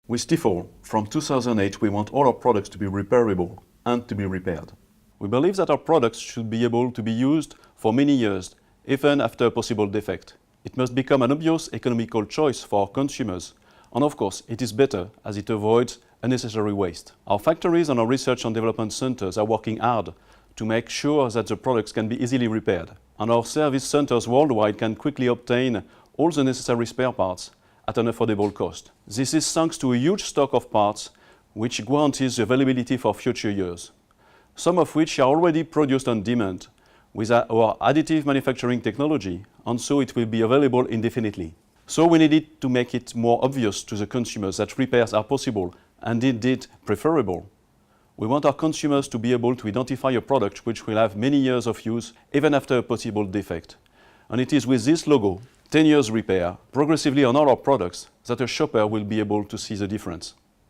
With Tefal, from 2008, we want all our products to be repairable and to be repaired. We believe that our products should be able to be used for many years, even after a possible defect. It must become an obvious economical choice for our consumers, and of course, it is better as it avoids unnecessary waste. Our factories and our research and development centers are working hard to make sure that the products can be easily repaired, and our service centers worldwide can quickly obtain all the necessary spare parts at an affordable cost. This is thanks to a huge stock of parts which guarantees the availability for future years, some of which are already produced on demand with our additive manufacturing technology, and so it will be available indefinitely. So we needed to make it more obvious to the consumers that repairs are possible and indeed preferable. We want our consumers to be able to identify a product which will have many years of use even after a possible defect. And it is with this logo, 10 years repair, progressively on all our products, that a shopper will be able to see the difference.